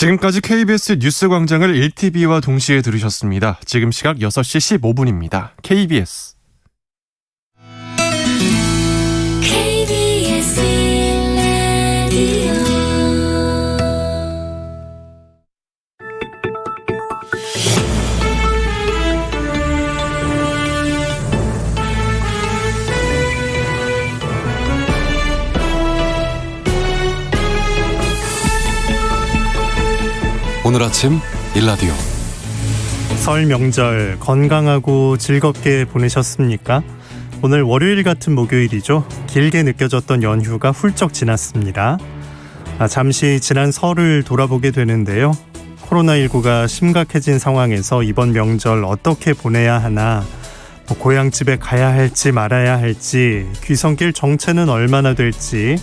지금까지 KBS 뉴스광장을 1TV와 동시에 들으셨습니다. 지금 시각 6시 15분입니다. KBS 오늘 아침 일라디오. 설 명절 건강하고 즐겁게 보내셨습니까? 오늘 월요일 같은 목요일이죠. 길게 느껴졌던 연휴가 훌쩍 지났습니다. 잠시 지난 설을 돌아보게 되는데요. 코로나19가 심각해진 상황에서 이번 명절 어떻게 보내야 하나, 고향집에 가야 할지 말아야 할지, 귀성길 정체는 얼마나 될지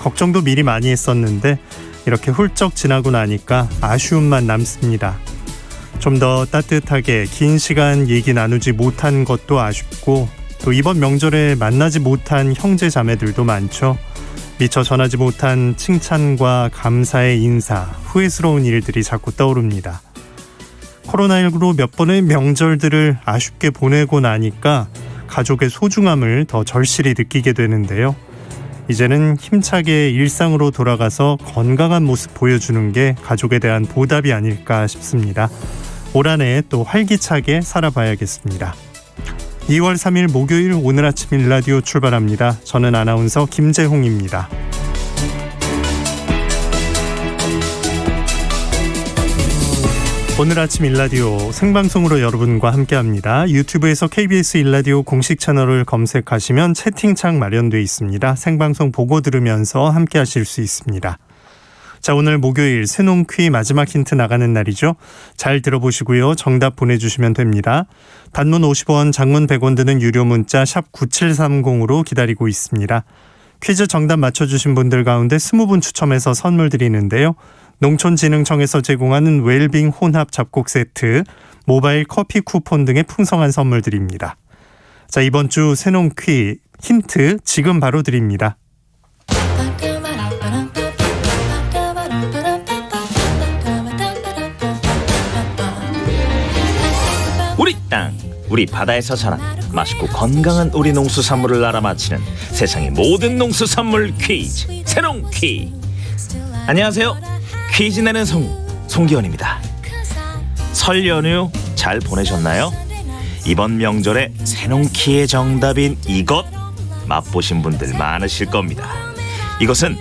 걱정도 미리 많이 했었는데 이렇게 훌쩍 지나고 나니까 아쉬움만 남습니다. 좀 더 따뜻하게 긴 시간 얘기 나누지 못한 것도 아쉽고, 또 이번 명절에 만나지 못한 형제 자매들도 많죠. 미처 전하지 못한 칭찬과 감사의 인사, 후회스러운 일들이 자꾸 떠오릅니다. 코로나19로 몇 번의 명절들을 아쉽게 보내고 나니까 가족의 소중함을 더 절실히 느끼게 되는데요. 이제는 힘차게 일상으로 돌아가서 건강한 모습 보여주는 게 가족에 대한 보답이 아닐까 싶습니다. 올 한 해 또 활기차게 살아봐야겠습니다. 2월 3일 목요일 오늘 아침 일라디오 출발합니다. 저는 아나운서 김재홍입니다. 오늘 아침 일라디오 생방송으로 여러분과 함께합니다. 유튜브에서 KBS 일라디오 공식 채널을 검색하시면 채팅창 마련되어 있습니다. 생방송 보고 들으면서 함께하실 수 있습니다. 자, 오늘 목요일 새농퀴 마지막 힌트 나가는 날이죠. 잘 들어보시고요. 정답 보내주시면 됩니다. 단문 50원, 장문 100원 드는 유료 문자 샵 9730으로 기다리고 있습니다. 퀴즈 정답 맞춰주신 분들 가운데 20분 추첨해서 선물 드리는데요. 농촌진흥청에서 제공하는 웰빙 혼합 잡곡 세트, 모바일 커피 쿠폰 등의 풍성한 선물 드립니다. 자, 이번 주 새농퀴 힌트 지금 바로 드립니다. 우리 땅, 우리 바다에서 자란 맛있고 건강한 우리 농수산물을 알아맞히는 세상의 모든 농수산물 퀴즈, 새농퀴. 안녕하세요. 퀴즈 내는 송기현입니다. 설 연휴 잘 보내셨나요? 이번 명절에 새농키의 정답인 이것 맛보신 분들 많으실 겁니다. 이것은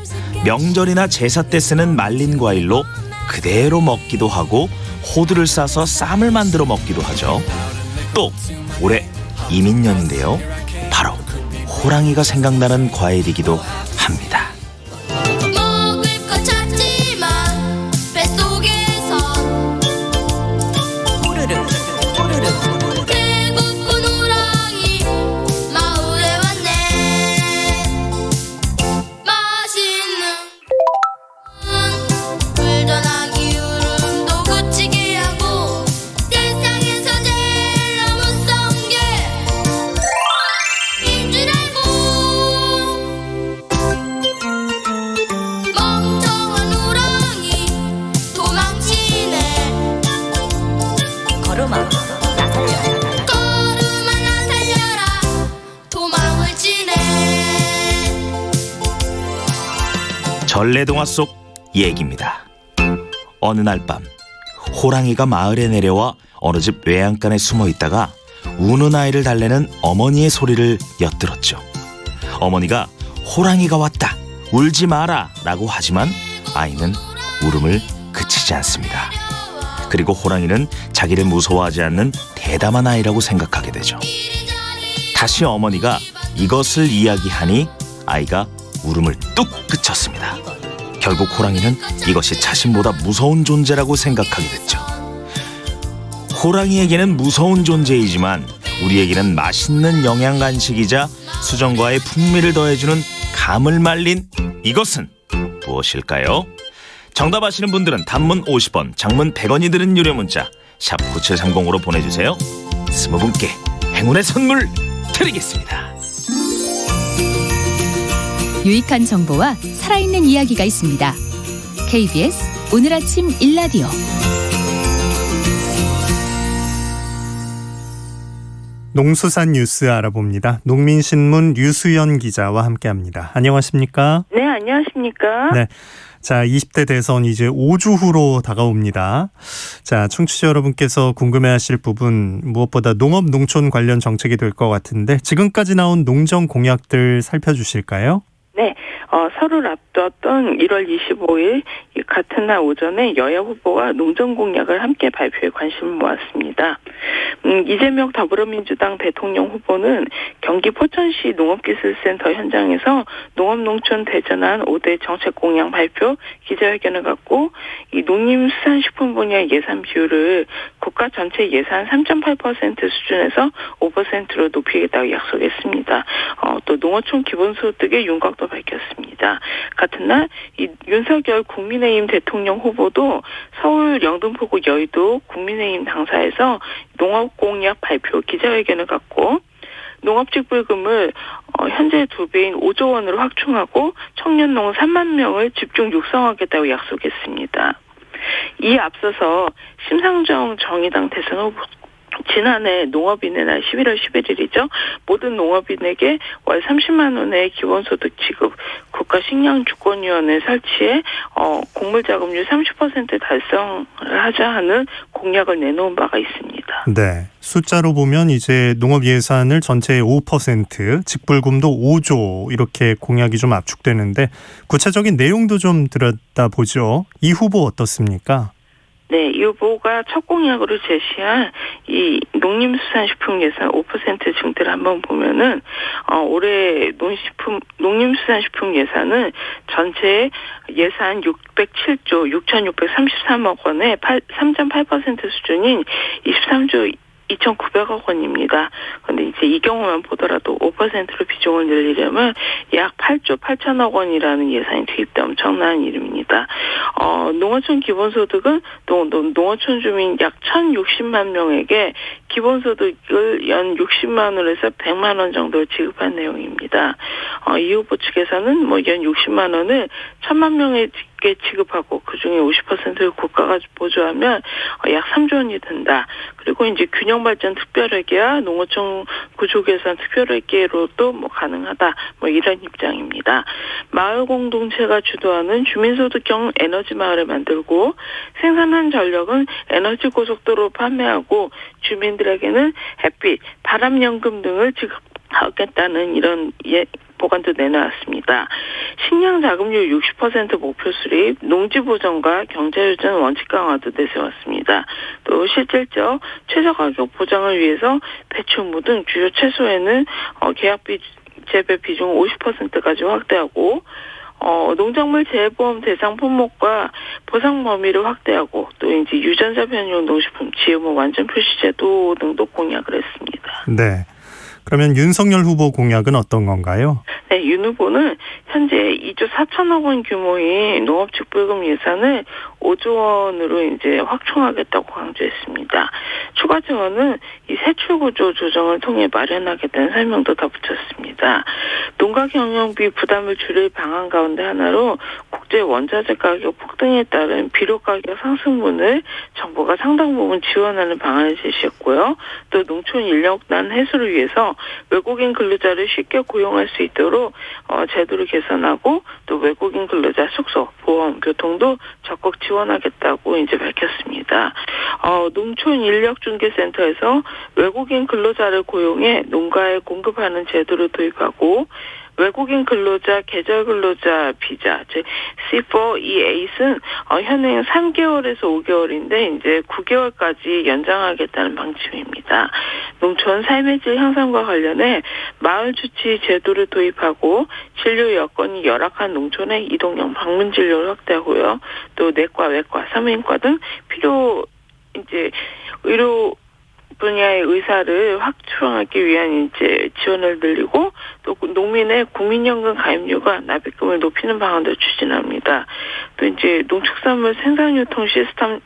명절이나 제사 때 쓰는 말린 과일로 그대로 먹기도 하고 호두를 싸서 쌈을 만들어 먹기도 하죠. 또 올해 이민년인데요. 바로 호랑이가 생각나는 과일이기도 합니다. 전래동화 속 얘기입니다. 어느 날 밤 호랑이가 마을에 내려와 어느 집 외양간에 숨어 있다가 우는 아이를 달래는 어머니의 소리를 엿들었죠. 어머니가 호랑이가 왔다, 울지 마라 라고 하지만 아이는 울음을 그치지 않습니다. 그리고 호랑이는 자기를 무서워하지 않는 대담한 아이라고 생각하게 되죠. 다시 어머니가 이것을 이야기하니 아이가 울음을 뚝 그쳤습니다. 결국 호랑이는 이것이 자신보다 무서운 존재라고 생각하게 됐죠. 호랑이에게는 무서운 존재이지만 우리에게는 맛있는 영양 간식이자 수정과의 풍미를 더해주는 감을 말린 이것은 무엇일까요? 정답 아시는 분들은 단문 50원, 장문 100원이 드는 유료 문자 샵 9730으로 보내주세요. 20분께 행운의 선물 드리겠습니다. 유익한 정보와 살아있는 이야기가 있습니다. KBS 오늘 아침 일라디오. 농수산 뉴스 알아봅니다. 농민신문 류수연 기자와 함께합니다. 안녕하십니까? 네, 안녕하십니까? 네. 자, 20대 대선 이제 5주 후로 다가옵니다. 자, 청취자 여러분께서 궁금해하실 부분 무엇보다 농업 농촌 관련 정책이 될 것 같은데 지금까지 나온 농정 공약들 살펴주실까요? 네, 설을 앞두었던 1월 25일 같은 날 오전에 여야 후보가 농정 공약을 함께 발표해 관심을 모았습니다. 이재명 더불어민주당 대통령 후보는 경기 포천시 농업기술센터 현장에서 농업농촌 대전환 5대 정책 공약 발표 기자회견을 갖고 이 농림수산식품 분야 예산 비율을 국가 전체 예산 3.8% 수준에서 5%로 높이겠다고 약속했습니다. 또 농어촌 기본소득의 윤곽도 밝혔습니다. 같은 날 이 윤석열 국민의힘 대통령 후보도 서울 영등포구 여의도 국민의힘 당사에서 농업공약 발표 기자회견을 갖고 농업직불금을 현재 2배인 5조 원으로 확충하고 청년농 3만 명을 집중 육성하겠다고 약속했습니다. 이에 앞서서 심상정 정의당 대선 후보 지난해 농업인의 날 11월 11일이죠. 모든 농업인에게 월 30만 원의 기본소득 지급, 국가식량주권위원회 설치해 곡물자금률 30% 달성을 하자 하는 공약을 내놓은 바가 있습니다. 네. 숫자로 보면 이제 농업 예산을 전체의 5%, 직불금도 5조 이렇게 공약이 좀 압축되는데 구체적인 내용도 좀 들여다보죠. 이 후보 어떻습니까? 네, 이 후보가 첫 공약으로 제시한 이 농림수산식품 예산 5% 증대를 한번 보면은 올해 농림수산식품 예산은 전체 예산 607조 6,633억 원에 3.8% 수준인 23조 2,900억 원입니다. 그런데 이제 이 경우만 보더라도 5%로 비중을 늘리려면 약 8조 8천억 원이라는 예산이 투입돼 엄청난 일입니다. 농어촌 기본소득은 농어촌 주민 약 1,060만 명에게 기본소득을 연 60만 원에서 100만 원 정도 지급한 내용입니다. 이 후보 측에서는 연 60만 원을 1,000만 명에게 지급하고 그중에 50%를 국가가 보조하면 약 3조 원이 든다. 그리고 이제 균형발전 특별회계와 농어촌 구조개선 특별회계로도 가능하다. 이런 입장입니다. 마을 공동체가 주도하는 주민소득형 에너지 마을을 만들고 생산한 전력은 에너지 고속도로 판매하고 주민들에게는 햇빛, 바람연금 등을 지급하겠다는 이런 보관도 내놓았습니다. 식량자금률 60% 목표 수립, 농지보전과 경제유전 원칙 강화도 내세웠습니다. 또 실질적 최저가격 보장을 위해서 배추, 무 등 주요 채소에는 계약비 재배 비중 50%까지 확대하고 농작물 재해보험 대상 품목과 보상 범위를 확대하고 또 이제 유전자 변이용 농식품 GMO 완전 표시 제도 등도 공약을 했습니다. 네. 그러면 윤석열 후보 공약은 어떤 건가요? 네, 윤 후보는 현재 2조 4천억 원 규모의 농업직불금 예산을 5조 원으로 이제 확충하겠다고 강조했습니다. 추가 지원은 이 세출구조 조정을 통해 마련하겠다는 설명도 덧붙였습니다. 농가 경영비 부담을 줄일 방안 가운데 하나로 국제 원자재 가격 폭등에 따른 비료 가격 상승분을 정부가 상당 부분 지원하는 방안을 제시했고요. 또 농촌 인력난 해소를 위해서 외국인 근로자를 쉽게 고용할 수 있도록 제도를 개선하고 또 외국인 근로자 숙소, 보험, 교통도 적극 지원하겠다고 이제 밝혔습니다. 농촌인력중개센터에서 외국인 근로자를 고용해 농가에 공급하는 제도를 도입하고 외국인 근로자, 계절 근로자 비자, 즉 C4EA는 현행 3개월에서 5개월인데 이제 9개월까지 연장하겠다는 방침입니다. 농촌 삶의 질 향상과 관련해 마을 주치 제도를 도입하고 진료 여건이 열악한 농촌의 이동형 방문 진료를 확대하고요. 또 내과, 외과, 사무인과 등 필요 이제 의료 분야의 의사를 확충하기 위한 이제 지원을 늘리고 또 농민의 국민연금 가입료가 납입금을 높이는 방안도 추진합니다. 또 이제 농축산물 생산유통 시스템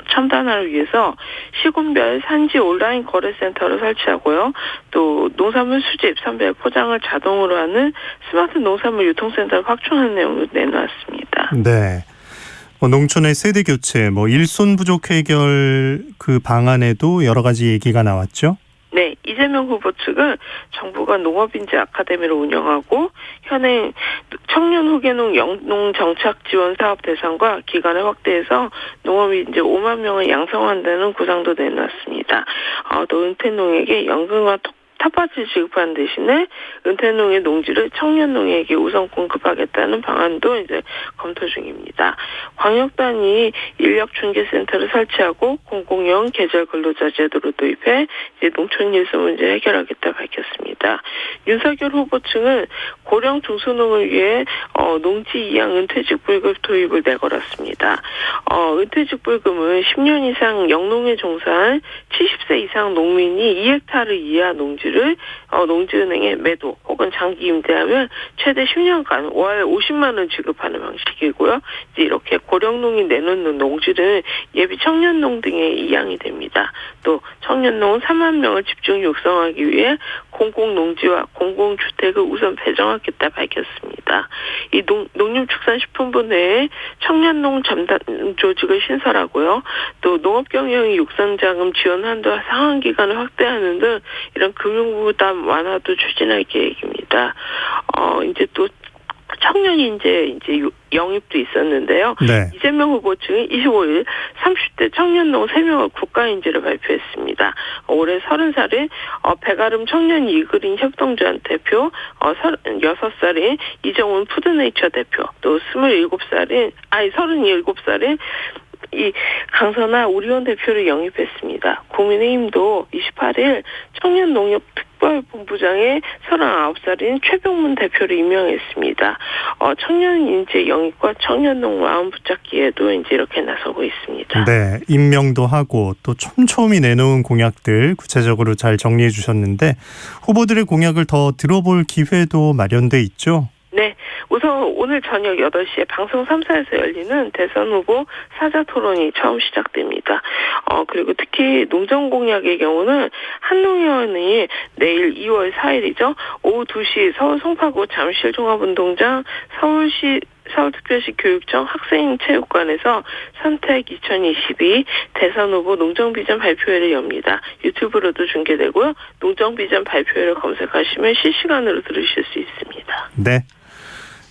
첨단화를 위해서 시군별 산지 온라인 거래센터를 설치하고요. 또 농산물 수집, 선별, 포장을 자동으로 하는 스마트 농산물 유통센터를 확충하는 내용도 내놓았습니다. 네. 농촌의 세대 교체, 일손 부족 해결 그 방안에도 여러 가지 얘기가 나왔죠. 네, 이재명 후보 측은 정부가 농업인재 아카데미를 운영하고 현행 청년 후계농 영농 정착 지원 사업 대상과 기간을 확대해서 농업인재 5만 명을 양성한다는 구상도 내놨습니다. 또 은퇴농에게 연금과 텃밭을 지급하는 대신에 은퇴농의 농지를 청년농에게 우선 공급하겠다는 방안도 이제 검토 중입니다. 광역단위 인력중개센터를 설치하고 공공형 계절 근로자 제도를 도입해 이제 농촌 일손 문제 해결하겠다 밝혔습니다. 윤석열 후보 측은 고령 중소농을 위해 농지 이양 은퇴직 불급 도입을 내걸었습니다. 은퇴직 불금은 10년 이상 영농에 종사한 70세 이상 농민이 2헥타르 이하 농지를 농지은행에 매도 혹은 장기 임대하면 최대 10년간 월 50만 원 지급하는 방식이고요. 이제 이렇게 고령농이 내놓는 농지는 예비 청년농 등에 이양이 됩니다. 또 청년농 3만 명을 집중 육성하기 위해 공공농지와 공공주택을 우선 배정하겠다 밝혔습니다. 이 농림축산식품부 내에 청년농 전담 조직을 신설하고요. 또 농업경영 육성자금 지원 한도와 상환 기간을 확대하는 등 이런 금융부담 완화도 추진할 계획입니다. 이제 또 청년 인재 영입도 있었는데요. 네. 이재명 후보 측은 25일 30대 청년농 3명을 국가인재를 발표했습니다. 올해 30살인 백아름 청년 이그린 협동조합 대표, 36살인 이정훈 푸드네이처 대표, 또 37살인 이 강선아 우리원 대표를 영입했습니다. 국민의힘도 28일 청년농협특별본부장에 39살인 최병문 대표를 임명했습니다. 청년 인재 영입과 청년농 마음 붙잡기에도 이제 이렇게 나서고 있습니다. 네, 임명도 하고 또 촘촘히 내놓은 공약들 구체적으로 잘 정리해 주셨는데 후보들의 공약을 더 들어볼 기회도 마련돼 있죠. 네, 우선 오늘 저녁 8시에 방송 3사에서 열리는 대선 후보 사자 토론이 처음 시작됩니다. 그리고 특히 농정 공약의 경우는 한농 의원이 내일 2월 4일이죠. 오후 2시 서울 송파구 잠실 종합운동장 서울특별시 교육청 학생체육관에서 선택 2022 대선 후보 농정비전 발표회를 엽니다. 유튜브로도 중계되고요. 농정비전 발표회를 검색하시면 실시간으로 들으실 수 있습니다. 네.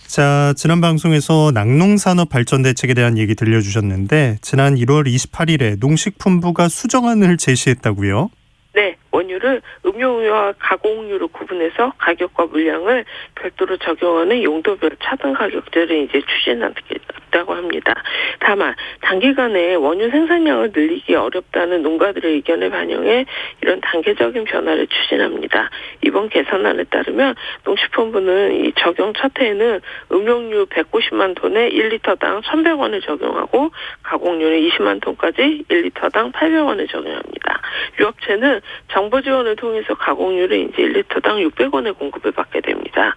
자, 지난 방송에서 낙농산업 발전 대책에 대한 얘기 들려주셨는데 지난 1월 28일에 농식품부가 수정안을 제시했다고요? 네, 원유를 음용유와 가공유로 구분해서 가격과 물량을 별도로 적용하는 용도별 차등 가격제를 이제 추진하겠다고 합니다. 다만 단기간에 원유 생산량을 늘리기 어렵다는 농가들의 의견을 반영해 이런 단계적인 변화를 추진합니다. 이번 개선안에 따르면 농식품부는 이 적용 첫 해에는 음용유 190만 톤에 1리터당 1,100원을 적용하고 가공유는 20만 톤까지 1리터당 800원을 적용합니다. 유업체는 정부 지원을 통해서 가공유를 이제 1리터당 600원에 공급을 받게 됩니다.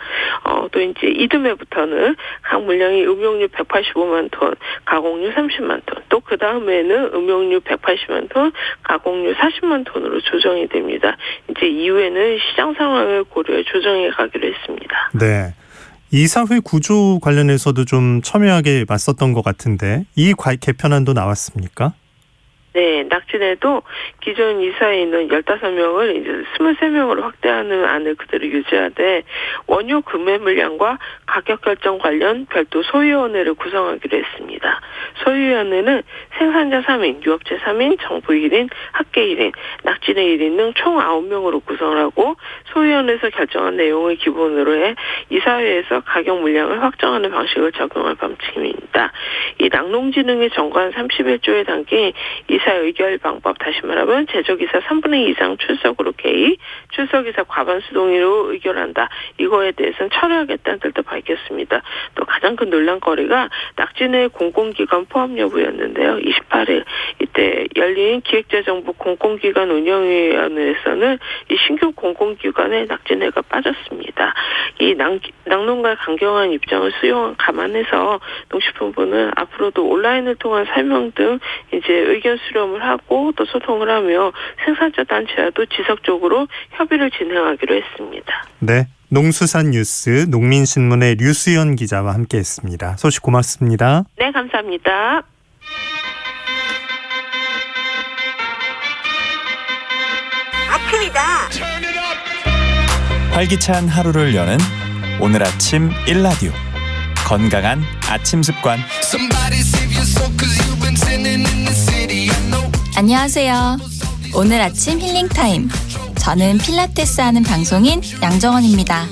또 이제 이듬해부터는 각 물량이 음용유 185만 톤, 가공유 30만 톤, 또 그 다음에는 음용유 180만 톤, 가공유 40만 톤으로 조정이 됩니다. 이제 이후에는 시장 상황을 고려해 조정해 가기로 했습니다. 네. 이사회 구조 관련해서도 좀 첨예하게 맞섰던 것 같은데 이 개편안도 나왔습니까? 네, 낙진에도 기존 이사회 있는 15명을 이제 23명으로 확대하는 안을 그대로 유지하되 원유 구매 물량과 가격 결정 관련 별도 소위원회를 구성하기로 했습니다. 소위원회는 생산자 3인, 유업체 3인, 정부 1인, 학계 1인, 낙진의 1인 등 총 9명으로 구성을 하고 소위원회에서 결정한 내용을 기본으로 해 이사회에서 가격 물량을 확정하는 방식을 적용할 방침입니다. 이 낙농진흥의 정관 31조에 담긴 이사 의결 방법, 다시 말하면 제조기사 3분의 2 이상 출석으로 개의, 출석이사 과반수 동의로 의결한다. 이거에 대해서는 철회하겠다는 뜻도 밝혔습니다. 또 가장 큰 논란거리가 낙진의 공공기관 포함 여부였는데요. 28일 이 열린 기획재정부 공공기관 운영위원회에서는 이 신규 공공기관에 낙진회가 빠졌습니다. 이 낙농가 강경한 입장을 감안해서 농식품부는 앞으로도 온라인을 통한 설명 등 이제 의견 수렴을 하고 또 소통을 하며 생산자 단체와도 지속적으로 협의를 진행하기로 했습니다. 네, 농수산뉴스 농민신문의 류수연 기자와 함께했습니다. 소식 고맙습니다. 네, 감사합니다. 아침이다. 활기찬 하루를 여는 오늘 아침 1라디오 건강한 아침 습관. 안녕하세요. 오늘 아침 힐링타임. 저는 필라테스 하는 방송인 양정원입니다.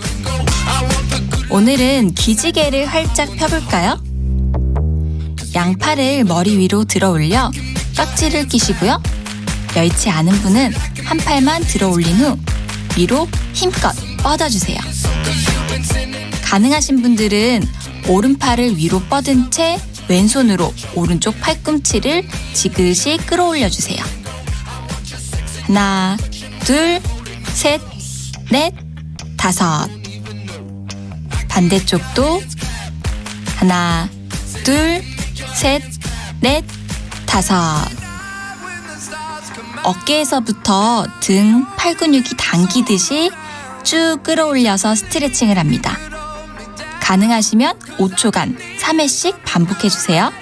오늘은 기지개를 활짝 펴볼까요? 양팔을 머리 위로 들어 올려 깍지를 끼시고요. 여의치 않은 분은 한 팔만 들어 올린 후 위로 힘껏 뻗어주세요. 가능하신 분들은 오른팔을 위로 뻗은 채 왼손으로 오른쪽 팔꿈치를 지그시 끌어올려주세요. 하나, 둘, 셋, 넷, 다섯. 반대쪽도 하나, 둘, 셋, 넷, 다섯. 어깨에서부터 등, 팔 근육이 당기듯이 쭉 끌어올려서 스트레칭을 합니다. 가능하시면 5초간 3회씩 반복해주세요.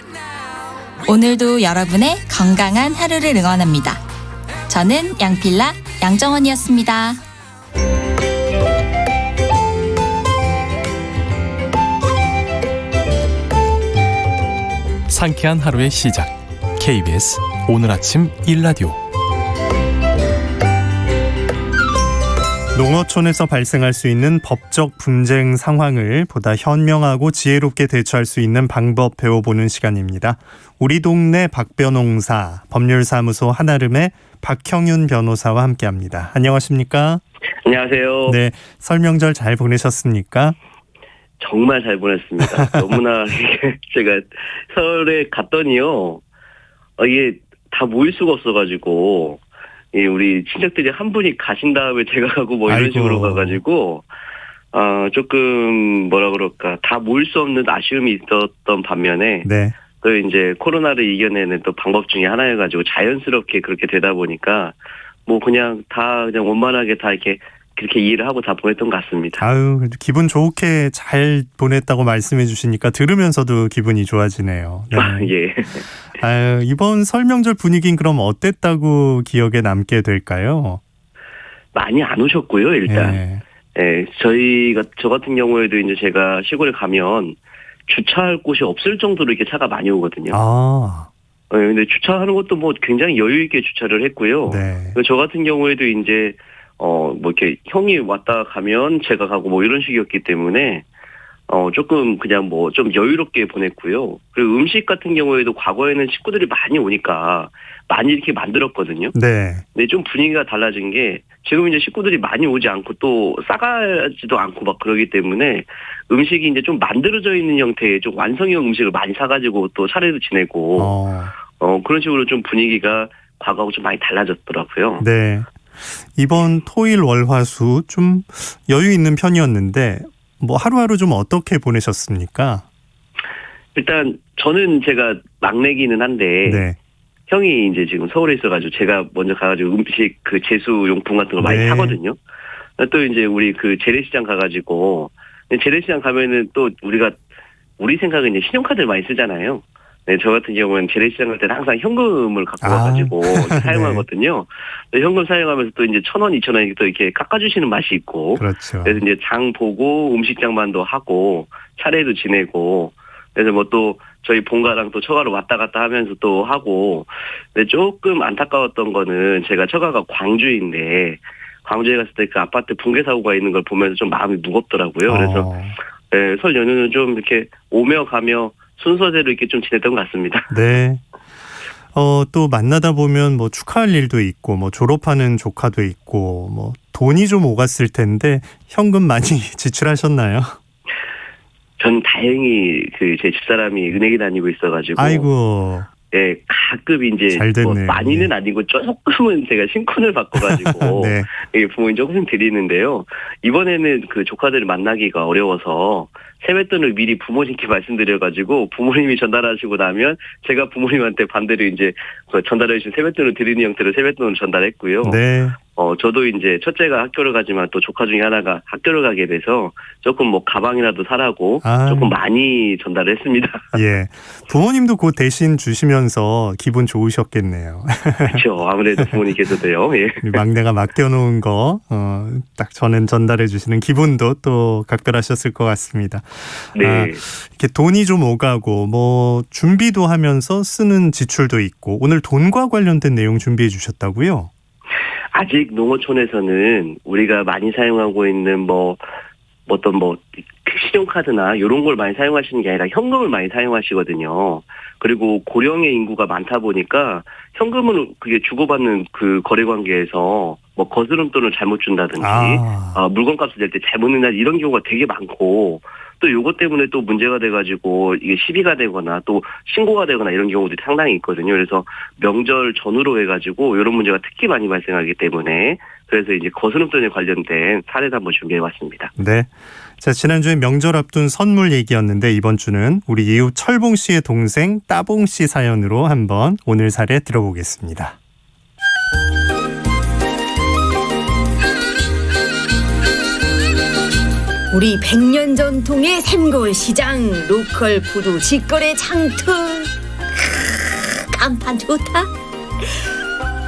오늘도 여러분의 건강한 하루를 응원합니다. 저는 양필라 양정원이었습니다. 상쾌한 하루의 시작. KBS 오늘 아침 1라디오. 농어촌에서 발생할 수 있는 법적 분쟁 상황을 보다 현명하고 지혜롭게 대처할 수 있는 방법 배워보는 시간입니다. 우리 동네 박변홍사 법률사무소 한아름의 박형윤 변호사와 함께합니다. 안녕하십니까? 안녕하세요. 네, 설 명절 잘 보내셨습니까? 정말 잘 보냈습니다. 너무나 제가 설에 갔더니요, 이게 다 모일 수가 없어가지고 우리 친척들이 한 분이 가신 다음에 제가 가고 뭐 이런 식으로 가가지고 조금 뭐라 그럴까 다 모일 수 없는 아쉬움이 있었던 반면에 네. 또 이제 코로나를 이겨내는 또 방법 중에 하나여가지고 자연스럽게 그렇게 되다 보니까 뭐 그냥 다 그냥 원만하게 다 이렇게 그렇게 이해를 하고 다 보냈던 것 같습니다. 아유, 기분 좋게 잘 보냈다고 말씀해 주시니까 들으면서도 기분이 좋아지네요. 네. 예. 아유, 이번 설 명절 분위기는 그럼 어땠다고 기억에 남게 될까요? 많이 안 오셨고요, 일단. 네. 예, 저 같은 경우에도 이제 제가 시골에 가면 주차할 곳이 없을 정도로 이렇게 차가 많이 오거든요. 아. 근데 주차하는 것도 뭐 굉장히 여유 있게 주차를 했고요. 네. 저 같은 경우에도 이제 뭐 이렇게 형이 왔다 가면 제가 가고 뭐 이런 식이었기 때문에 조금 그냥 뭐 좀 여유롭게 보냈고요. 그리고 음식 같은 경우에도 과거에는 식구들이 많이 오니까 많이 이렇게 만들었거든요. 네. 근데 좀 분위기가 달라진 게 지금 이제 식구들이 많이 오지 않고 또 싸가지도 않고 막 그러기 때문에 음식이 이제 좀 만들어져 있는 형태의 좀 완성형 음식을 많이 사가지고 또 차례도 지내고 그런 식으로 좀 분위기가 과거하고 좀 많이 달라졌더라고요. 네. 이번 토일 월화수 좀 여유 있는 편이었는데 뭐 하루하루 좀 어떻게 보내셨습니까? 일단 저는 제가 막내기는 한데 네. 형이 이제 지금 서울에 있어가지고 제가 먼저 가가지고 음식 그 제수 용품 같은 거 많이 네. 사거든요. 또 이제 우리 그 재래시장 가가지고 재래시장 가면은 또 우리 생각은 이제 신용카드를 많이 쓰잖아요. 네, 저 같은 경우는 재래시장 갈 때는 항상 현금을 갖고 와가지고 사용하거든요. 네. 현금 사용하면서 또 이제 1,000원, 2,000원 또 이렇게 깎아주시는 맛이 있고. 그렇죠. 그래서 이제 장 보고 음식 장만도 하고 차례도 지내고. 그래서 뭐 또 저희 본가랑 또 처가로 왔다 갔다 하면서 또 하고. 근데 조금 안타까웠던 거는 제가 처가가 광주인데 광주에 갔을 때 그 아파트 붕괴 사고가 있는 걸 보면서 좀 마음이 무겁더라고요. 그래서 네, 설 연휴는 좀 이렇게 오며 가며 순서대로 이렇게 좀 지냈던 것 같습니다. 네. 또 만나다 보면 뭐 축하할 일도 있고 뭐 졸업하는 조카도 있고 뭐 돈이 좀 오갔을 텐데 현금 많이 지출하셨나요? 전 다행히 그 제 집사람이 은행에 다니고 있어가지고. 아이고. 예, 가끔 이제 잘 됐네요. 뭐 많이는 아니고 조금은 제가 신권을 바꿔가지고 네. 예, 부모님 조금씩 드리는데요. 이번에는 그 조카들을 만나기가 어려워서 세뱃돈을 미리 부모님께 말씀드려가지고 부모님이 전달하시고 나면 제가 부모님한테 반대로 이제 그 전달해주신 세뱃돈을 드리는 형태로 세뱃돈을 전달했고요. 네. 저도 이제 첫째가 학교를 가지만 또 조카 중에 하나가 학교를 가게 돼서 조금 뭐 가방이라도 사라고 조금 많이 전달을 했습니다. 예. 부모님도 곧 대신 주시면서 기분 좋으셨겠네요. 그렇죠. 아무래도 부모님께서도요. 예. 막내가 맡겨놓은 거, 딱 저는 전달해 주시는 기분도 또 각별하셨을 것 같습니다. 네. 이렇게 돈이 좀 오가고, 뭐, 준비도 하면서 쓰는 지출도 있고, 오늘 돈과 관련된 내용 준비해 주셨다고요? 아직 농어촌에서는 우리가 많이 사용하고 있는 어떤 신용카드나 이런 걸 많이 사용하시는 게 아니라 현금을 많이 사용하시거든요. 그리고 고령의 인구가 많다 보니까 현금은 그게 주고받는 그 거래 관계에서 뭐 거스름돈을 잘못 준다든지 물건값을 낼 때 잘못 낸다 이런 경우가 되게 많고 또 요것 때문에 또 문제가 돼가지고 이게 시비가 되거나 또 신고가 되거나 이런 경우들이 상당히 있거든요. 그래서 명절 전후로 해가지고 이런 문제가 특히 많이 발생하기 때문에 그래서 이제 거스름돈에 관련된 사례도 한번 준비해봤습니다. 네. 자, 지난주에 명절 앞둔 선물 얘기였는데 이번 주는 우리 이웃 철봉 씨의 동생 따봉 씨 사연으로 한번 오늘 사례 들어보겠습니다. 우리 100년 전통의 샘거울 시장 로컬 푸드 직거래 장터. 간판 좋다.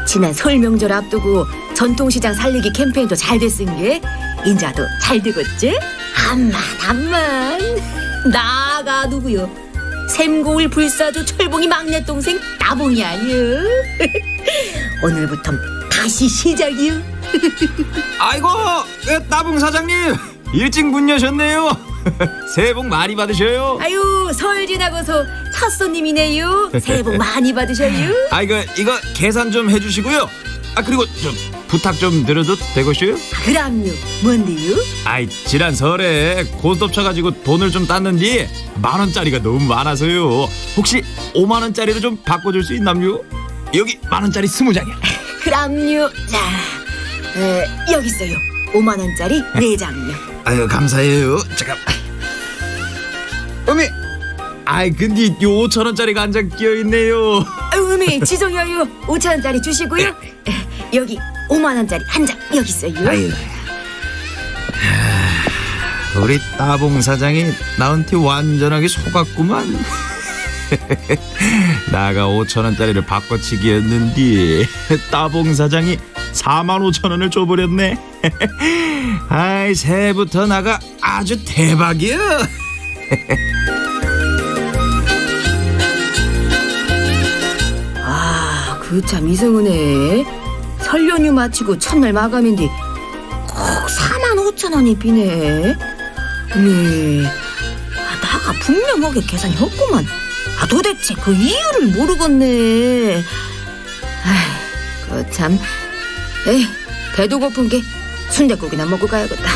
지난 설 명절 앞두고 전통시장 살리기 캠페인도 잘 됐은 게 인자도 잘 되겠지? 암만 나가 누구요? 샘거울 불사조 철봉이 막내 동생 따봉이 아니여. 오늘부터 다시 시작이요. 아이고 따봉 사장님 일찍 문 여셨네요. 새해 복 많이 받으셔요. 아유 설 지나고서 첫 손님이네요. 새해 복 많이 받으셔요. 아이고 이거 계산 좀 해주시고요. 그리고 좀 부탁 좀 드려도 되겠어요? 그럼요. 뭔데요? 아이 지난 설에 고스톱 쳐가지고 돈을 좀 땄는데 10,000원짜리가 너무 많아서요. 혹시 50,000원짜리로 좀 바꿔줄 수 있나요? 여기 10,000원짜리 20장이야. 그럼요. 자, 여기 있어요. 50,000원짜리 4장요. 아유 감사해요. 잠깐. 어미. 아이 근데 요 5,000원짜리가 한 장 끼어있네요. 어미 지성이요. 5,000원짜리 주시고요. 여기 50,000원짜리 한 장 여기 있어요. 아유. 우리 따봉 사장이 나한테 완전하게 속았구만. 나가 5,000원짜리를 바꿔치기였는데 따봉 사장이 45,000원을 줘버렸네. 아이 새해부터 나가 아주 대박이야. 그 참 이승은에 설 연휴 마치고 첫날 마감인데 꼭 45,000원이 비네. 나가 분명하게 계산했구만. 도대체 그 이유를 모르겠네. 그 참. 배도 고픈 게 순댓국이나 먹고 가야겠다.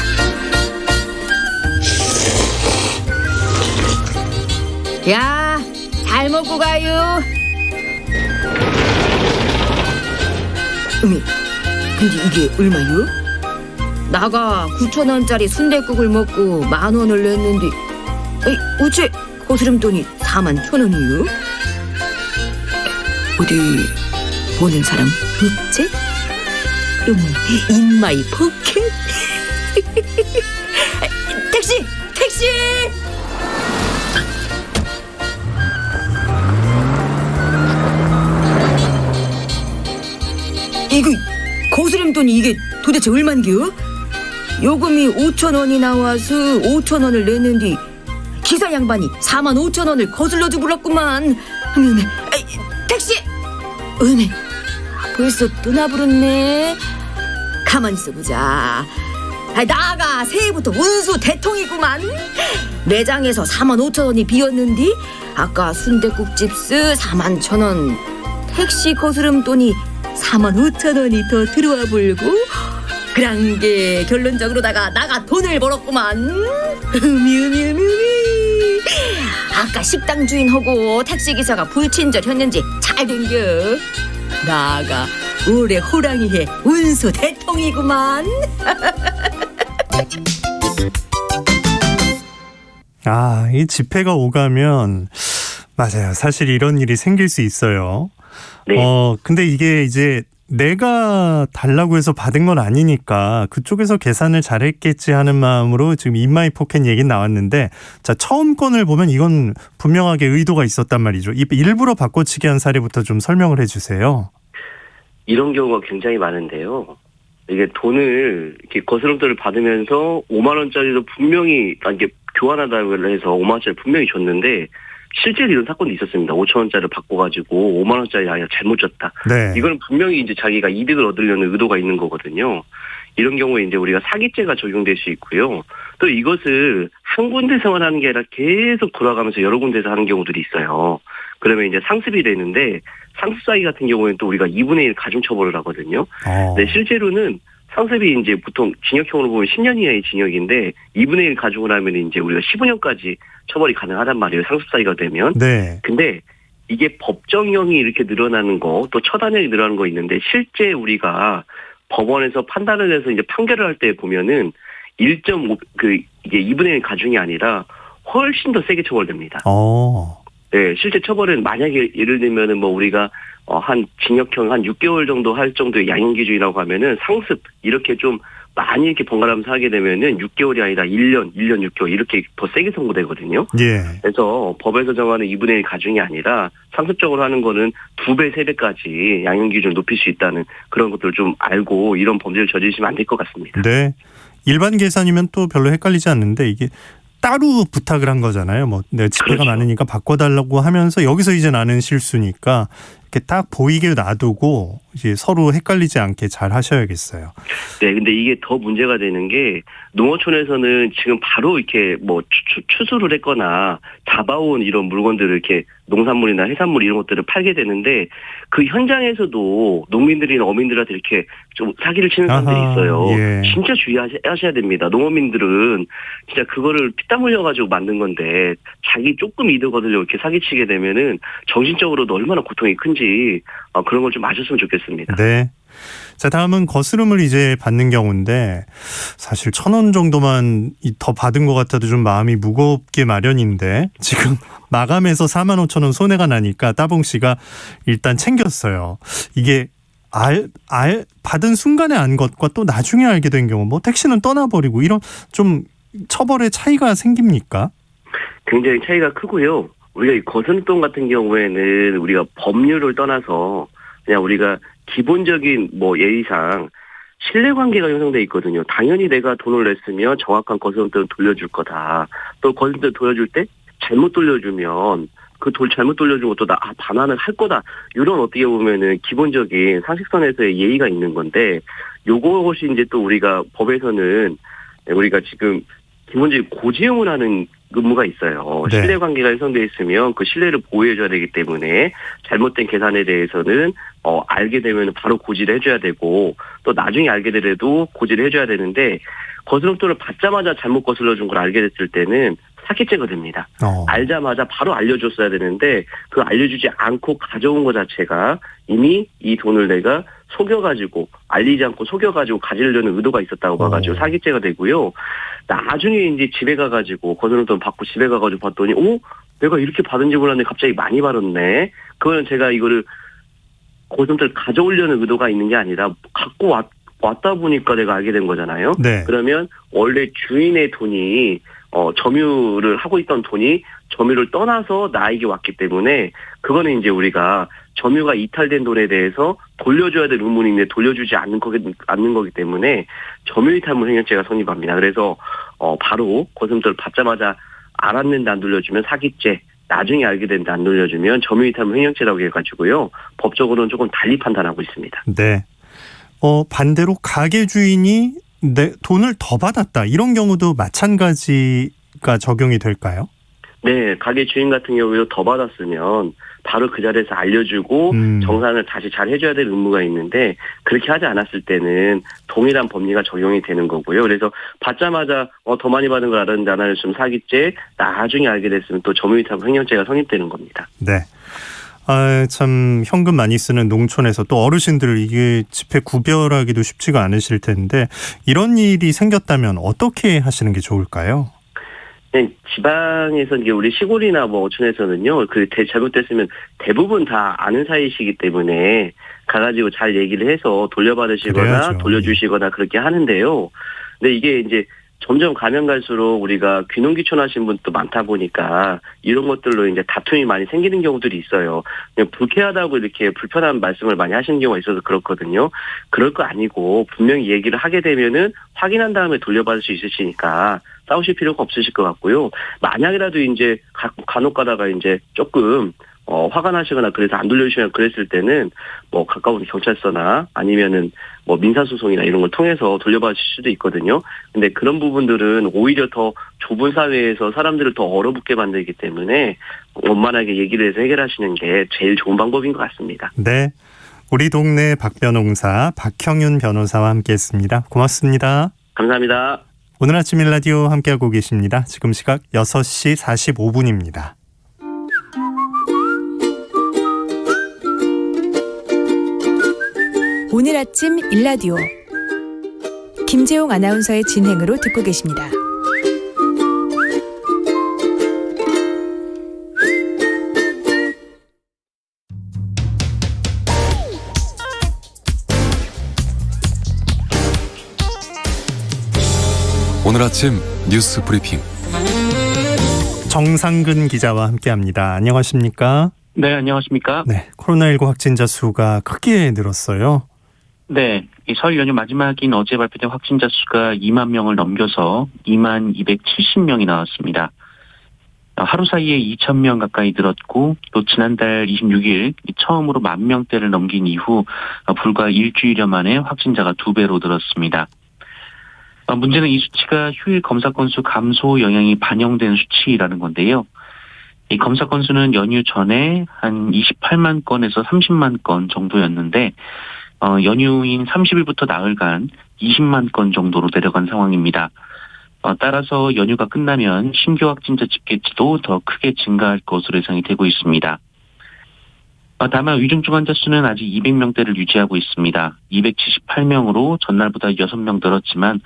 야, 잘 먹고 가요. 근데 이게 얼마요? 나가 9,000원짜리 순댓국을 먹고 10,000원을 냈는데 어째 거스름돈이 41,000원이요? 어디 보는 사람 없지? 그러면 인마이 포켓? 택시! 이거 거스름돈이 이게 도대체 얼만겨? 요금이 5,000원이 나와서 5,000원을 냈는데 기사 양반이 45,000원을 거슬러주 불렀구만. 택시! 벌써 떠나버렸네. 가만히 있어보자. 나가 새해부터 운수 대통이구만. 매장에서 45,000원이 비었는데 아까 순댓국집스 41,000원, 택시 거스름돈이 45,000원이 더 들어와 불고 그런 게 결론적으로 나가 돈을 벌었구만. 아까 식당 주인하고 택시기사가 불친절 했는지 잘 댕겨. 나가 올해 호랑이의 운수 대통이구만. 이 집회가 오가면 맞아요. 사실 이런 일이 생길 수 있어요. 네. 근데 이게 이제 내가 달라고 해서 받은 건 아니니까 그쪽에서 계산을 잘했겠지 하는 마음으로 지금 인마이 포켓 얘기 나왔는데, 자, 처음 건을 보면 이건 분명하게 의도가 있었단 말이죠. 일부러 바꿔치기 한 사례부터 좀 설명을 해주세요. 이런 경우가 굉장히 많은데요. 이게 돈을 이렇게 거스름돈을 받으면서 5만 원짜리도 분명히 이게 교환하다고 해서 5만 원짜리 분명히 줬는데 실제로 이런 사건도 있었습니다. 5천 원짜리를 바꿔가지고 5만 원짜리 아니라 잘못 줬다. 네. 이거는 분명히 이제 자기가 이득을 얻으려는 의도가 있는 거거든요. 이런 경우에 이제 우리가 사기죄가 적용될 수 있고요. 또 이것을 한 군데서만 하는 게 아니라 계속 돌아가면서 여러 군데서 하는 경우들이 있어요. 그러면 이제 상습이 되는데, 상습 사기 같은 경우에는 또 우리가 2분의 1 가중 처벌을 하거든요. 근데 실제로는 상습이 이제 보통 징역형으로 보면 10년 이하의 징역인데 2분의 1 가중을 하면 이제 우리가 15년까지 처벌이 가능하단 말이에요. 상습 사기가 되면. 네. 근데 이게 법정형이 이렇게 늘어나는 거, 또 처단형이 늘어나는 거 있는데, 실제 우리가 법원에서 판단을 해서 이제 판결을 할 때 보면은 1.5 이게 2분의 1 가중이 아니라 훨씬 더 세게 처벌됩니다. 네, 실제 처벌은 만약에 예를 들면은 뭐 우리가 한 징역형 한 6개월 정도 할 정도의 양형 기준이라고 하면은 상습 이렇게 좀 많이 이렇게 번갈아가면서 하게 되면은 6개월이 아니라 1년 6개월 이렇게 더 세게 선고되거든요. 예. 그래서 법에서 정하는 2분의 1 가중이 아니라 상습적으로 하는 거는 2배, 3배까지 양형 기준을 높일 수 있다는 그런 것들을 좀 알고 이런 범죄를 저지르시면 안 될 것 같습니다. 네. 일반 계산이면 또 별로 헷갈리지 않는데 이게 따로 부탁을 한 거잖아요. 뭐 내 집회가 그렇죠. 많으니까 바꿔달라고 하면서 여기서 이제 나는 실수니까 이렇게 딱 보이게 놔두고 이제 서로 헷갈리지 않게 잘 하셔야겠어요. 네, 근데 이게 더 문제가 되는 게 농어촌에서는 지금 바로 이렇게 뭐 추수를 했거나 잡아온 이런 물건들을 이렇게 농산물이나 해산물 이런 것들을 팔게 되는데 그 현장에서도 농민들이나 어민들한테 이렇게 좀 사기를 치는 사람들이 있어요. 예. 진짜 주의하셔야 됩니다. 농어민들은 진짜 그거를 피땀 흘려가지고 만든 건데 자기 조금 이득 얻으려고 이렇게 사기치게 되면은 정신적으로도 얼마나 고통이 큰지 그런 걸 좀 아셨으면 좋겠습니다. 네. 자, 다음은 거스름을 이제 받는 경우인데 사실 1,000원 정도만 더 받은 것 같아도 좀 마음이 무겁게 마련인데 지금 마감해서 45,000원 손해가 나니까 따봉 씨가 일단 챙겼어요. 이게 받은 순간에 안 것과 또 나중에 알게 된 경우, 뭐 택시는 떠나버리고 이런 좀 처벌의 차이가 생깁니까? 굉장히 차이가 크고요. 우리가 이 거스름돈 같은 경우에는 우리가 법률을 떠나서 그냥 우리가 기본적인 뭐 예의상 신뢰관계가 형성돼 있거든요. 당연히 내가 돈을 냈으면 정확한 거스름돈을 돌려줄 거다. 또 거스름돈 돌려줄 때 잘못 돌려주면 그 돈 잘못 돌려준 것도 나 반환을 할 거다. 이런 어떻게 보면은 기본적인 상식선에서의 예의가 있는 건데, 요것이 이제 또 우리가 법에서는 우리가 지금 기본적인 고지용을 하는 의무가 있어요. 네. 신뢰관계가 형성돼 있으면 그 신뢰를 보호해줘야 되기 때문에 잘못된 계산에 대해서는 알게 되면 바로 고지를 해줘야 되고, 또 나중에 알게 되더라도 고지를 해줘야 되는데, 거스름돈을 받자마자 잘못 거슬러준 걸 알게 됐을 때는 사기죄가 됩니다. 알자마자 바로 알려줬어야 되는데 그 알려주지 않고 가져온 것 자체가 이미 이 돈을 내가 속여가지고 알리지 않고 속여가지고 가지려는 의도가 있었다고 봐가지고 사기죄가 되고요. 나중에 이제 집에 가가지고 거스름돈 받고 집에 가가지고 봤더니 내가 이렇게 받은지 몰랐는데 갑자기 많이 받았네. 그거는 제가 이거를 거스름돈을 가져오려는 의도가 있는 게 아니라 갖고 왔다 보니까 내가 알게 된 거잖아요. 네. 그러면 원래 주인의 돈이 점유를 하고 있던 돈이 점유를 떠나서 나에게 왔기 때문에 그거는 이제 우리가 점유가 이탈된 돈에 대해서 돌려줘야 될 의무는 있는데 돌려주지 않는 거기 때문에 점유이탈물 횡령죄가 성립합니다. 그래서 바로 거스름돈을 받자마자 알았는데 안 돌려주면 사기죄, 나중에 알게 됐는데 안 돌려주면 점유이탈물 횡령죄라고 해가지고요. 법적으로는 조금 달리 판단하고 있습니다. 네. 반대로 가게 주인이 내 돈을 더 받았다, 이런 경우도 마찬가지가 적용이 될까요? 네, 가게 주인 같은 경우에도 더 받았으면 바로 그 자리에서 알려주고 정산을 다시 잘 해줘야 될 의무가 있는데 그렇게 하지 않았을 때는 동일한 법리가 적용이 되는 거고요. 그래서 받자마자 더 많이 받은 걸 알았는데 안 알려주면 사기죄, 나중에 알게 됐으면 또 점유이탈 횡령죄가 성립되는 겁니다. 네. 참 현금 많이 쓰는 농촌에서 또 어르신들 이게 집회 구별하기도 쉽지가 않으실 텐데 이런 일이 생겼다면 어떻게 하시는 게 좋을까요? 네, 지방에서 이제 우리 시골이나 뭐 어촌에서는요, 잘못됐으면 대부분 다 아는 사이시기 때문에 가가지고 잘 얘기를 해서 돌려받으시거나 그래야죠. 돌려주시거나 그렇게 하는데요. 근데 이게 이제 점점 가면 갈수록 우리가 귀농귀촌하신 분도 많다 보니까 이런 것들로 이제 다툼이 많이 생기는 경우들이 있어요. 그냥 불쾌하다고 이렇게 불편한 말씀을 많이 하시는 경우가 있어서 그렇거든요. 그럴 거 아니고 분명히 얘기를 하게 되면은 확인한 다음에 돌려받을 수 있으시니까 싸우실 필요가 없으실 것 같고요. 만약이라도 이제 간혹 가다가 이제 조금 화가 나시거나 그래서 안 돌려주시면 그랬을 때는 뭐 가까운 경찰서나 아니면은 뭐 민사소송이나 이런 걸 통해서 돌려받으실 수도 있거든요. 근데 그런 부분들은 오히려 더 좁은 사회에서 사람들을 더 얼어붙게 만들기 때문에 원만하게 얘기를 해서 해결하시는 게 제일 좋은 방법인 것 같습니다. 네. 우리 동네 박변홍사 박형윤 변호사와 함께했습니다. 고맙습니다. 감사합니다. 오늘 아침 일라디오 함께하고 계십니다. 지금 시각 6시 45분입니다. 오늘 아침 일라디오 김재용 아나운서의 진행으로 듣고 계십니다. 오늘 아침 뉴스 브리핑 정상근 기자와 함께합니다. 안녕하십니까? 네, 안녕하십니까? 네, 코로나19 확진자 수가 크게 늘었어요. 네, 이 설 연휴 마지막인 어제 발표된 확진자 수가 2만 명을 넘겨서 2만 270명이 나왔습니다. 하루 사이에 2,000명 가까이 늘었고 또 지난달 26일 처음으로 10,000명대를 넘긴 이후 불과 일주일여 만에 확진자가 2배로 늘었습니다. 문제는 이 수치가 휴일 검사 건수 감소 영향이 반영된 수치라는 건데요. 이 검사 건수는 연휴 전에 한 28만 건에서 30만 건 정도였는데 연휴인 30일부터 나흘간 20만 건 정도로 내려간 상황입니다. 따라서 연휴가 끝나면 신규 확진자 집계치도 더 크게 증가할 것으로 예상이 되고 있습니다. 다만 위중증 환자 수는 아직 200명대를 유지하고 있습니다. 278명으로 전날보다 6명 늘었지만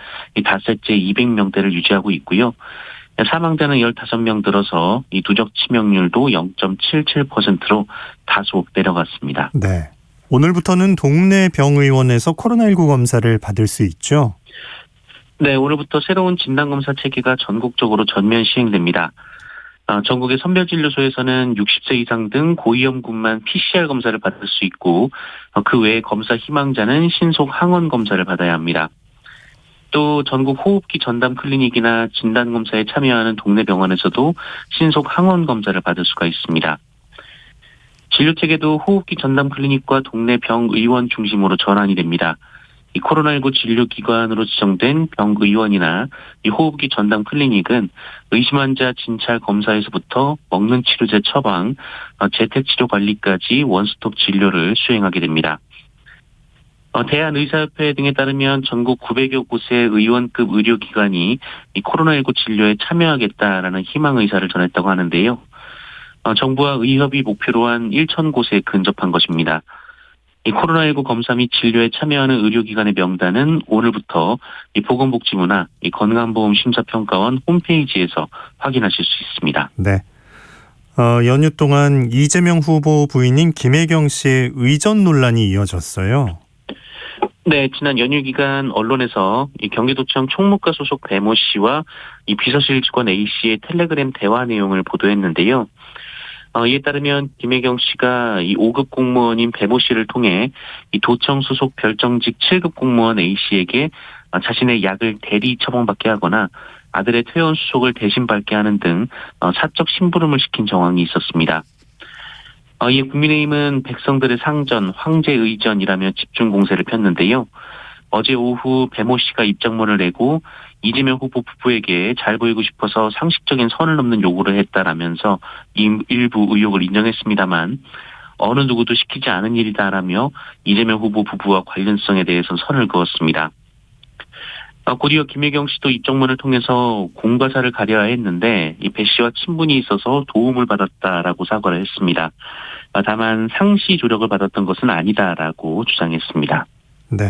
닷새째 200명대를 유지하고 있고요. 사망자는 15명 늘어서 이 누적 치명률도 0.77%로 다소 내려갔습니다. 네. 오늘부터는 동네 병의원에서 코로나19 검사를 받을 수 있죠? 네, 오늘부터 새로운 진단검사 체계가 전국적으로 전면 시행됩니다. 전국의 선별진료소에서는 60세 이상 등 고위험군만 PCR 검사를 받을 수 있고 그 외에 검사 희망자는 신속 항원 검사를 받아야 합니다. 또 전국 호흡기 전담 클리닉이나 진단검사에 참여하는 동네 병원에서도 신속 항원 검사를 받을 수가 있습니다. 진료체계도 호흡기 전담 클리닉과 동네 병의원 중심으로 전환이 됩니다. 이 코로나19 진료기관으로 지정된 병의원이나 이 호흡기 전담 클리닉은 의심 환자 진찰 검사에서부터 먹는 치료제 처방, 재택치료 관리까지 원스톱 진료를 수행하게 됩니다. 대한의사협회 등에 따르면 전국 900여 곳의 의원급 의료기관이 이 코로나19 진료에 참여하겠다라는 희망 의사를 전했다고 하는데요. 정부와 의협이 목표로 한 1,000곳에 근접한 것입니다. 이 코로나19 검사 및 진료에 참여하는 의료기관의 명단은 오늘부터 이 보건복지부나 이 건강보험심사평가원 홈페이지에서 확인하실 수 있습니다. 네. 연휴 동안 이재명 후보 부인인 김혜경 씨의 의전 논란이 이어졌어요. 네, 지난 연휴 기간 언론에서 이 경기도청 총무과 소속 배모 씨와 이 비서실 직원 A 씨의 텔레그램 대화 내용을 보도했는데요. 이에 따르면 김혜경 씨가 이 5급 공무원인 배모 씨를 통해 이 도청 소속 별정직 7급 공무원 A 씨에게 자신의 약을 대리 처방받게 하거나 아들의 퇴원 수속을 대신 받게 하는 등 사적 심부름을 시킨 정황이 있었습니다. 이에 국민의힘은 백성들의 상전, 황제 의전이라며 집중 공세를 폈는데요. 어제 오후 배모 씨가 입장문을 내고 이재명 후보 부부에게 잘 보이고 싶어서 상식적인 선을 넘는 요구를 했다라면서 일부 의혹을 인정했습니다만 어느 누구도 시키지 않은 일이다라며 이재명 후보 부부와 관련성에 대해서 선을 그었습니다. 곧이어 김혜경 씨도 입장문을 통해서 공과사를 가려야 했는데 이 배 씨와 친분이 있어서 도움을 받았다라고 사과를 했습니다. 다만 상시 조력을 받았던 것은 아니다라고 주장했습니다. 네.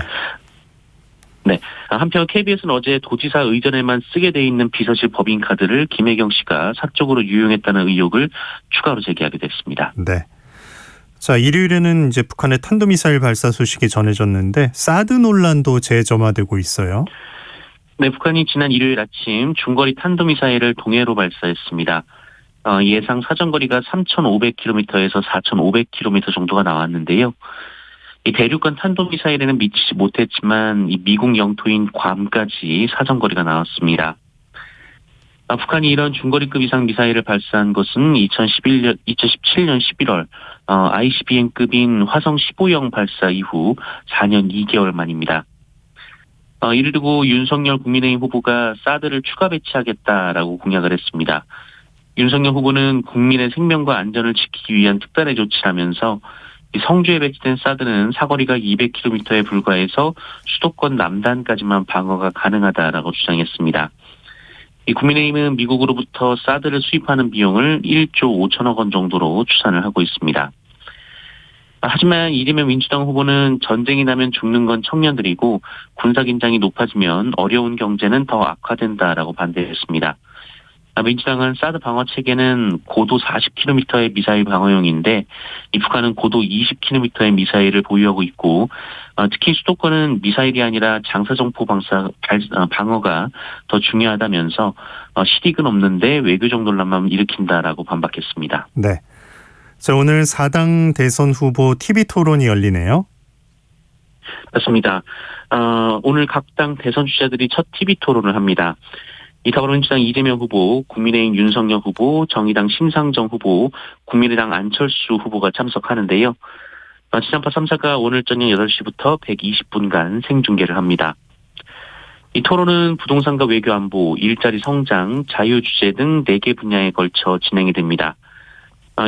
네. 한편 KBS는 어제 도지사 의전에만 쓰게 돼 있는 비서실 법인카드를 김혜경 씨가 사적으로 유용했다는 의혹을 추가로 제기하게 됐습니다. 네. 자, 일요일에는 이제 북한의 탄도미사일 발사 소식이 전해졌는데 사드 논란도 재점화되고 있어요. 네, 북한이 지난 일요일 아침 중거리 탄도미사일을 동해로 발사했습니다. 예상 사정거리가 3,500km에서 4,500km 정도가 나왔는데요. 이 대륙간 탄도미사일에는 미치지 못했지만 이 미국 영토인 괌까지 사정거리가 나왔습니다. 북한이 이런 중거리급 이상 미사일을 발사한 것은 2017년 11월 ICBM급인 화성 15형 발사 이후 4년 2개월 만입니다. 이를 두고 윤석열 국민의힘 후보가 사드를 추가 배치하겠다라고 공약을 했습니다. 윤석열 후보는 국민의 생명과 안전을 지키기 위한 특단의 조치라면서 성주에 배치된 사드는 사거리가 200km에 불과해서 수도권 남단까지만 방어가 가능하다라고 주장했습니다. 국민의힘은 미국으로부터 사드를 수입하는 비용을 1조 5천억 원 정도로 추산을 하고 있습니다. 하지만 이재명 민주당 후보는 전쟁이 나면 죽는 건 청년들이고 군사긴장이 높아지면 어려운 경제는 더 악화된다라고 반대했습니다. 민주당은 사드 방어 체계는 고도 40km의 미사일 방어용인데 이 북한은 고도 20km의 미사일을 보유하고 있고 특히 수도권은 미사일이 아니라 장사정포 방어가 더 중요하다면서 실익은 없는데 외교적 논란만 일으킨다라고 반박했습니다. 네. 자, 오늘 4당 대선 후보 TV 토론이 열리네요. 맞습니다. 오늘 각 당 대선 주자들이 첫 TV 토론을 합니다. 이 더불어민주당 이재명 후보, 국민의힘 윤석열 후보, 정의당 심상정 후보, 국민의당 안철수 후보가 참석하는데요. 지상파 3사가 오늘 저녁 8시부터 120분간 생중계를 합니다. 이 토론은 부동산과 외교안보, 일자리 성장, 자유주제 등 4개 분야에 걸쳐 진행이 됩니다.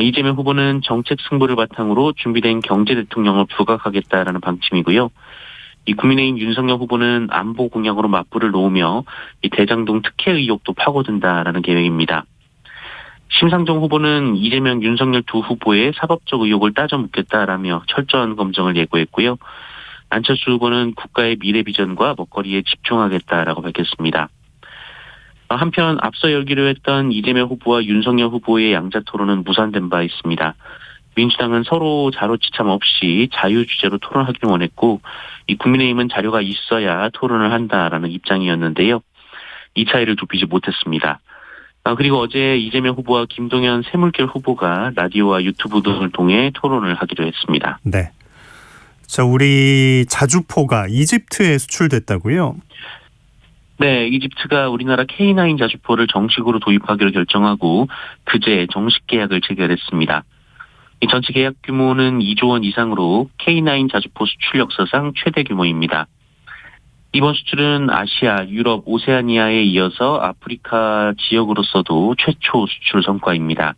이재명 후보는 정책 승부를 바탕으로 준비된 경제 대통령을 부각하겠다라는 방침이고요. 이 국민의힘 윤석열 후보는 안보 공약으로 맞불을 놓으며 이 대장동 특혜 의혹도 파고든다라는 계획입니다. 심상정 후보는 이재명, 윤석열 두 후보의 사법적 의혹을 따져 묻겠다라며 철저한 검증을 예고했고요. 안철수 후보는 국가의 미래 비전과 먹거리에 집중하겠다라고 밝혔습니다. 한편 앞서 열기로 했던 이재명 후보와 윤석열 후보의 양자 토론은 무산된 바 있습니다. 민주당은 서로 자로지참 없이 자유주제로 토론하기를 원했고 이 국민의힘은 자료가 있어야 토론을 한다라는 입장이었는데요. 이 차이를 좁히지 못했습니다. 그리고 어제 이재명 후보와 김동연 새물결 후보가 라디오와 유튜브 등을 통해 토론을 하기로 했습니다. 네. 자, 우리 자주포가 이집트에 수출됐다고요? 네, 이집트가 우리나라 K9 자주포를 정식으로 도입하기로 결정하고 그제 정식 계약을 체결했습니다. 이 전체 계약 규모는 2조 원 이상으로 K9 자주포 수출 역사상 최대 규모입니다. 이번 수출은 아시아, 유럽, 오세아니아에 이어서 아프리카 지역으로서도 최초 수출 성과입니다.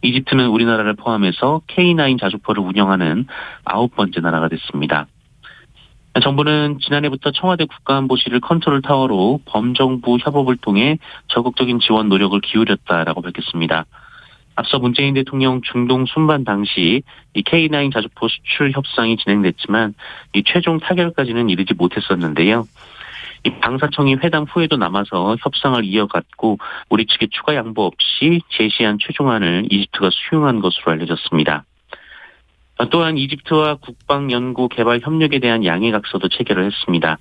이집트는 우리나라를 포함해서 K9 자주포를 운영하는 9번째 나라가 됐습니다. 정부는 지난해부터 청와대 국가안보실을 컨트롤타워로 범정부 협업을 통해 적극적인 지원 노력을 기울였다라고 밝혔습니다. 앞서 문재인 대통령 중동 순방 당시 이 K9 자주포 수출 협상이 진행됐지만 이 최종 타결까지는 이르지 못했었는데요. 이 방사청이 회담 후에도 남아서 협상을 이어갔고 우리 측의 추가 양보 없이 제시한 최종안을 이집트가 수용한 것으로 알려졌습니다. 또한 이집트와 국방연구개발협력에 대한 양해각서도 체결을 했습니다.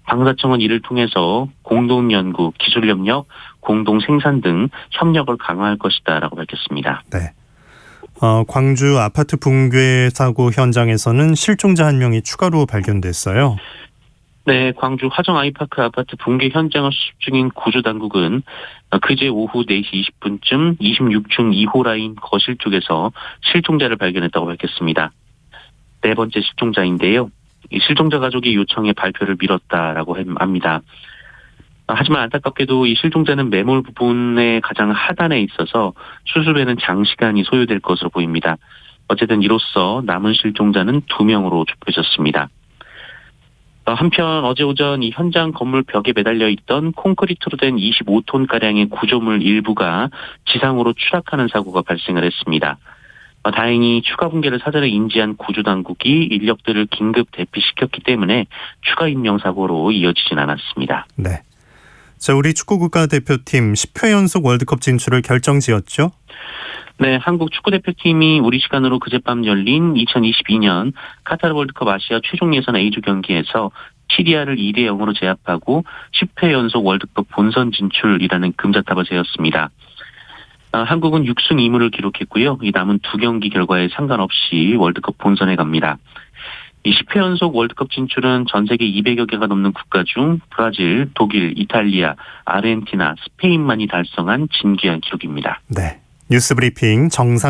방사청은 이를 통해서 공동연구, 기술협력, 공동생산 등 협력을 강화할 것이다라고 밝혔습니다. 네. 광주 아파트 붕괴 사고 현장에서는 실종자 한 명이 추가로 발견됐어요. 네, 광주 화정 아이파크 아파트 붕괴 현장을 수습 중인 구조당국은 그제 오후 4시 20분쯤 26층 2호 라인 거실 쪽에서 실종자를 발견했다고 밝혔습니다. 네 번째 실종자인데요. 이 실종자 가족이 요청에 발표를 미뤘다라고 합니다. 하지만 안타깝게도 이 실종자는 매몰 부분의 가장 하단에 있어서 수습에는 장시간이 소요될 것으로 보입니다. 어쨌든 이로써 남은 실종자는 2명으로 좁혀졌습니다. 한편 어제 오전 이 현장 건물 벽에 매달려 있던 콘크리트로 된 25톤가량의 구조물 일부가 지상으로 추락하는 사고가 발생을 했습니다. 다행히 추가 붕괴를 사전에 인지한 구조당국이 인력들을 긴급 대피시켰기 때문에 추가 인명사고로 이어지진 않았습니다. 네. 자, 우리 축구 국가대표팀 10회 연속 월드컵 진출을 결정지었죠? 네, 한국 축구대표팀이 우리 시간으로 그젯밤 열린 2022년 카타르 월드컵 아시아 최종 예선 A조 경기에서 시리아를 2대 0으로 제압하고 10회 연속 월드컵 본선 진출이라는 금자탑을 세웠습니다. 한국은 6승 2무를 기록했고요. 이 남은 두 경기 결과에 상관없이 월드컵 본선에 갑니다. 이 10회 연속 월드컵 진출은 전 세계 200여 개가 넘는 국가 중 브라질, 독일, 이탈리아, 아르헨티나, 스페인만이 달성한 진귀한 기록입니다. 네. 뉴스 브리핑 정상